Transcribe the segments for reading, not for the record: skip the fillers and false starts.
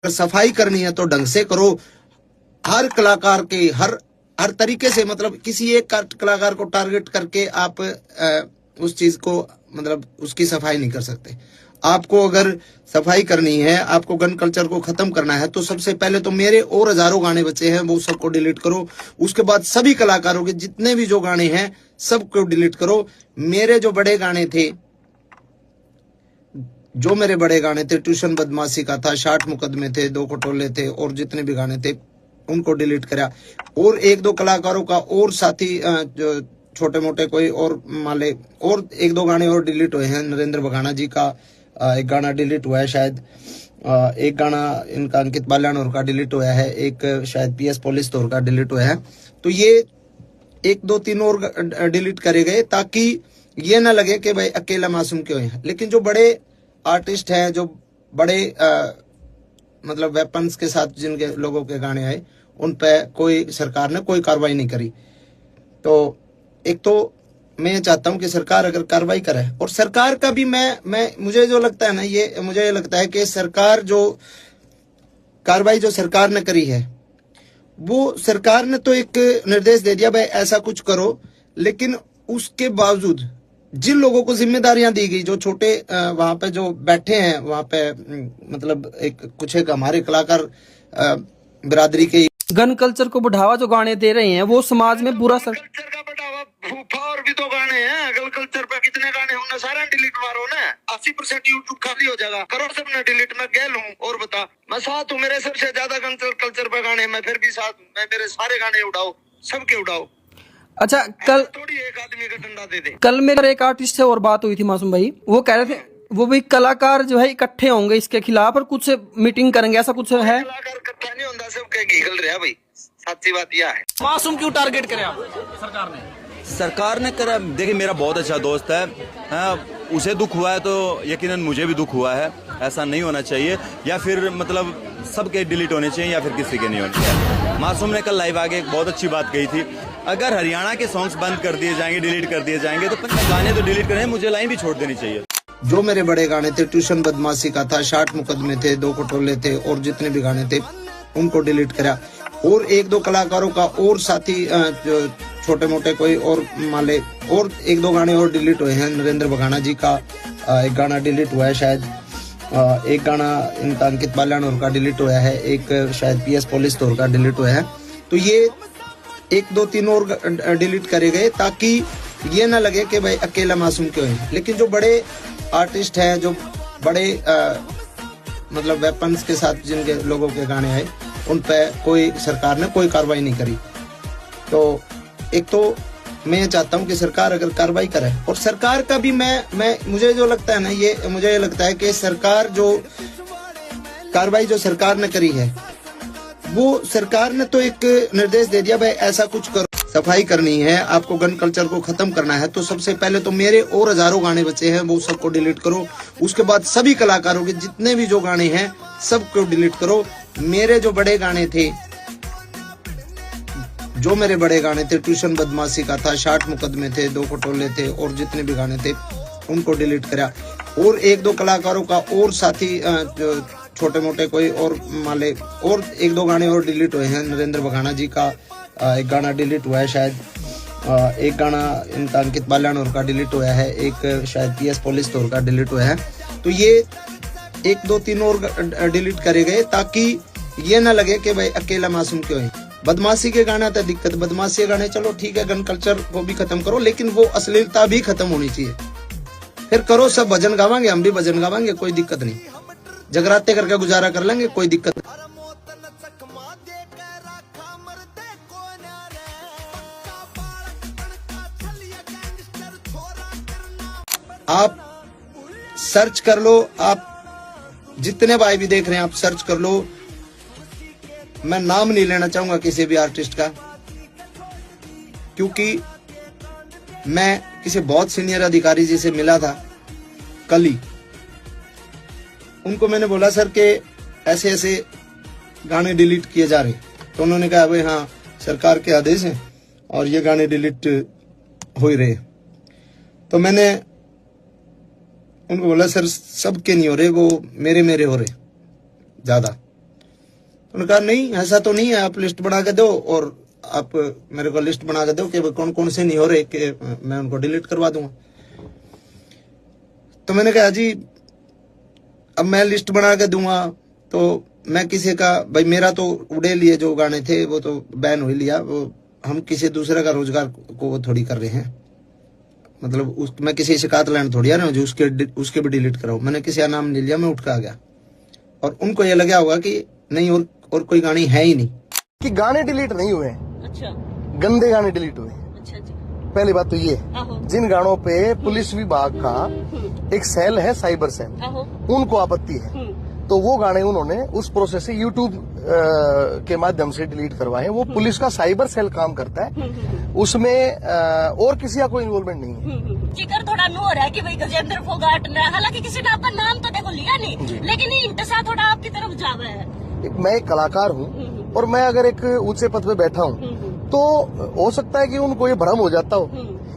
अगर सफाई करनी है तो ढंग से करो। हर कलाकार के हर तरीके से, मतलब किसी एक कलाकार को टारगेट करके आप उस चीज को, मतलब उसकी सफाई नहीं कर सकते। आपको अगर सफाई करनी है, आपको गन कल्चर को खत्म करना है, तो सबसे पहले तो मेरे और हजारों गाने बचे हैं वो सबको डिलीट करो। उसके बाद सभी कलाकारों के जितने भी जो गाने हैं सबको डिलीट करो। मेरे जो बड़े गाने थे, ट्यूशन बदमाशी का था, 60 मुकदमे थे, 2 खटोले थे, और जितने भी गाने थे उनको डिलीट करा। और एक दो कलाकारों का और साथी जो छोटे मोटे कोई और माले, और एक दो गाने और डिलीट हुए हैं। नरेंद्र बघाना जी का एक गाना डिलीट हुआ है शायद, एक गाना इनका अंकित बाल्यानोर का डिलीट हुआ है, एक शायद PS पुलिस तौर का डिलीट हुआ है। तो ये 1 2 3 और डिलीट करे गए ताकि ये ना लगे कि भाई अकेला मासूम क्यों है। लेकिन जो बड़े आर्टिस्ट हैं, जो बड़े मतलब वेपन्स के साथ जिनके लोगों के गाने आए, उन पे कोई सरकार ने कोई कार्रवाई नहीं करी। तो एक तो मैं ये चाहता हूं कि सरकार अगर कार्रवाई करे, और सरकार का भी मैं मुझे जो लगता है ना, ये मुझे ये लगता है कि सरकार जो कार्रवाई जो सरकार ने करी है, वो सरकार ने तो एक निर्देश दे दिया भाई ऐसा कुछ करो, लेकिन उसके बावजूद जिन लोगों को जिम्मेदारियां दी गई, जो छोटे वहां पे जो बैठे हैं वहां पे, मतलब कुछ एक हमारे कलाकार बिरादरी के गन कल्चर को बढ़ावा जो गाने दे रहे हैं वो समाज में बुरा सर कल्चर का बढ़ावा फूफा और भी तो गाने हैं। गन कल्चर पे कितने गाने होंगे, सारे डिलीट मारो ना, 80% यूट्यूब खाली हो जाएगा। करो सबने डिलीट, मैं गेल हूँ। और बता, मैं साथ हूँ, मेरे सबसे ज्यादा गन कल्चर पे गाने, मैं फिर भी साथ हूँ। मैं मेरे सारे गाने उड़ाओ, सबके उड़ाओ। अच्छा, कल थोड़ी एक आदमी का डंडा दे दे। कल मेरे एक आर्टिस्ट से और बात हुई थी मासूम भाई, वो कह रहे थे वो भी कलाकार जो है इकट्ठे होंगे इसके खिलाफ और कुछ मीटिंग करेंगे, ऐसा कुछ है? कलाकार इकट्ठा नहीं होता, सबके घिगल रहा भाई, सच्ची बात यह है। मासूम क्यों टारगेट करे आप सरकार ने करा? देखिए, मेरा बहुत अच्छा दोस्त है, उसे दुख हुआ है तो यकीनन मुझे भी दुख हुआ है। ऐसा नहीं होना चाहिए, या फिर मतलब सबके डिलीट होने चाहिए या फिर किसी के नहीं होने चाहिए। मासूम ने कल लाइव आगे एक बहुत अच्छी बात कही थी, अगर हरियाणा के सॉन्ग्स बंद कर दिए जाएंगे, डिलीट कर दिए जाएंगे, तो गाने तो डिलीट करें, मुझे लाइन भी छोड़ देनी चाहिए। जो मेरे बड़े गाने थे, ट्यूशन बदमाशी का था, 60 मुकदमे थे, 2 खटोले थे, और जितने भी गाने थे उनको डिलीट करा। और एक दो कलाकारों का और साथी जो छोटे मोटे कोई और माले, और एक दो गाने और डिलीट हुए हैं। नरेंद्र बघाना जी का एक गाना डिलीट हुआ है शायद, एक गाना इनका अंकित बाल्यानोर का डिलीट हुआ है, एक शायद PS पुलिस तौर का डिलीट हुआ है। तो ये 1 2 3 और डिलीट करे गए ताकि ये ना लगे कि भाई अकेला मासूम क्यों है। लेकिन जो बड़े आर्टिस्ट हैं, जो बड़े मतलब वेपन्स के साथ जिनके लोगों के गाने आए, उन पे कोई सरकार ने कोई कार्रवाई नहीं करी। तो एक तो मैं ये चाहता हूं कि सरकार अगर कार्रवाई करे, और सरकार का भी मैं मुझे जो लगता है ना, ये मुझे लगता है कि सरकार जो कार्रवाई जो सरकार ने करी है, वो सरकार ने तो एक निर्देश दे दिया भाई ऐसा कुछ करो। सफाई करनी है, आपको गन कल्चर को खत्म करना है, तो सबसे पहले तो मेरे और हजारों गाने बचे हैं वो सबको डिलीट करो। उसके बाद सभी कलाकारों के जितने भी जो गाने हैं सबको डिलीट करो। मेरे जो बड़े गाने थे, ट्यूशन बदमाशी का था, 60 मुकदमे थे, 2 खटोले थे, और जितने भी गाने थे उनको डिलीट करा। और एक दो कलाकारों का और साथी जो छोटे मोटे कोई और माले, और एक दो गाने और डिलीट हुए हैं। नरेंद्र बघाना जी का एक गाना डिलीट हुआ है शायद, एक गाना इनका अंकित बाल्यानोर का डिलीट हुआ है, एक शायद PS पुलिस तौर का डिलीट हुआ है। तो ये 1 2 3 और डिलीट करे गए ताकि ये ना लगे कि भाई अकेला मासूम क्यों है। बदमाशी के गाना तो दिक्कत, बदमाशी के गाने चलो ठीक है, गन कल्चर को भी खत्म करो, लेकिन वो अश्लीलता भी खत्म होनी चाहिए। फिर करो, सब भजन गावांगे, हम भी भजन गावांगे, कोई दिक्कत नहीं, जगराते करके गुजारा कर लेंगे, कोई दिक्कत नहीं। आप सर्च कर लो, आप जितने भाई भी देख रहे हैं आप सर्च कर लो। मैं नाम नहीं लेना चाहूंगा किसी भी आर्टिस्ट का, क्योंकि मैं किसी बहुत सीनियर अधिकारी जी से मिला था कल ही। उनको मैंने बोला सर के ऐसे ऐसे गाने डिलीट किए जा रहे, तो उन्होंने कहा भाई हाँ सरकार के आदेश हैं और ये गाने डिलीट हो ही रहे। तो मैंने उनको बोला सर सबके नहीं हो रहे, वो मेरे हो रहे ज्यादा। उन्होंने कहा नहीं ऐसा तो नहीं है, आप लिस्ट बना के दो और आप मेरे को लिस्ट बना के दो कि कौन कौन से नहीं हो रहे, कि मैं उनको डिलीट करवा दूंगा। तो मैंने कहा जी अब मैं लिस्ट बना के दूंगा तो मैं किसी का, भाई मेरा तो उड़े लिए जो गाने थे वो तो बैन हो ही लिया, वो हम किसी दूसरे का रोजगार को वो थोड़ी कर रहे हैं, मतलब मैं किसी शिकायत लाइन थोड़ी आ रहा हूँ जो उसके भी डिलीट कराऊं। मैंने किसी का नाम नहीं लिया, मैं उठ के आ गया और उनको ये लगा होगा कि नहीं और कोई गाने है ही नहीं, कि गाने डिलीट नहीं हुए, अच्छा गंदे गाने डिलीट हुए। अच्छा जी पहली बात तो ये, आहो जिन गानों पे पुलिस विभाग का एक सेल है, साइबर सेल, आहो उनको आपत्ति है, तो वो गाने उन्होंने उस प्रोसेस से यूट्यूब के माध्यम से डिलीट करवाए। वो पुलिस का साइबर सेल काम करता है, उसमें और किसी का कोई इन्वॉल्वमेंट नहीं है। जिक्र थोड़ा नो हो रहा है कि भाई गजेंद्र फोगाट ने, हालांकि किसी ने आपका नाम तो देखो लिया नहीं, लेकिन ये इंतजार थोड़ा आपकी तरफ जावा है। मैं एक कलाकार हूँ और मैं अगर एक ऊंचे पद पे बैठा हूँ तो हो सकता है कि उनको ये भ्रम हो जाता हो,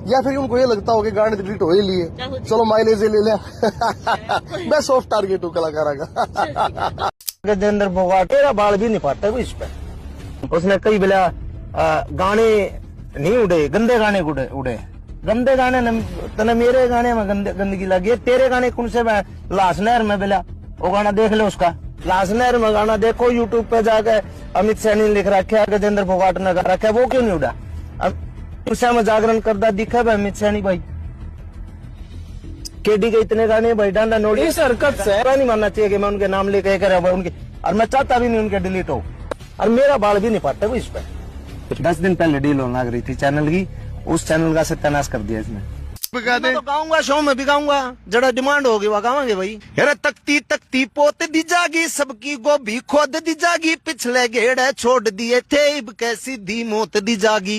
या फिर उनको ये लगता हो कि गाने डिलीट हो ही लिए, चलो माइलेज ले लिया। मैं सॉफ्ट टारगेट हूँ कलाकारा का। गजेंद्र फोगाट तेरा बाल भी नहीं पाता है इस पे। उसने कई बेला गाने नहीं उड़े, गंदे गाने उड़े। गंदे गाने तने मेरे गाने में गंदगी लगी है, तेरे गाने कौन से लाश नहर में बेला वो गाना देख ले, उसका लाश नहर में गाना देखो यूट्यूब पे जाके, अमित सैनी लिख रखा है, गजेंद्र फोगाट ने गा रखा है, वो क्यों नहीं उड़ा? में जागरण करता दिखा भाई अमित सैनी भाई, केडी के इतने गाने भाई डांडा नोड़ी, इस हरकत से नहीं मानना चाहिए कि मैं उनके नाम लेके कह रहा हूँ उनके, और मैं चाहता भी नहीं उनके डिलीट हो, और मेरा बाल भी नहीं पाता वो इस पे। 10 दिन पहले डील होने लग रही थी चैनल की, उस चैनल का सत्यानाश कर दिया इसने। मैं तो गाऊंगा, शो में भी गाऊंगा, जरा डिमांड होगी वह गावांगे भाई। यार तकती तकती पोत दी जागी, सबकी गोभी खोद दी जागी, पिछले घेड़े छोड़ दिए थे इब कैसी दी मौत दी जागी।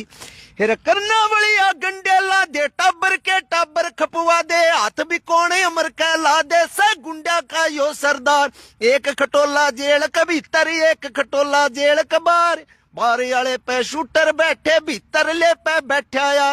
हेर करना बलिया गंडेला दे, टाबर के टाबर खपवा दे, हाथ भी कोने अमर कहला दे, से गुंडा का यो सरदार, एक खटोला जेल के भीतर, एक खटोला जेल के बाहर, बारे आले पे शूटर बैठे, भीतर ले पे बैठा यार।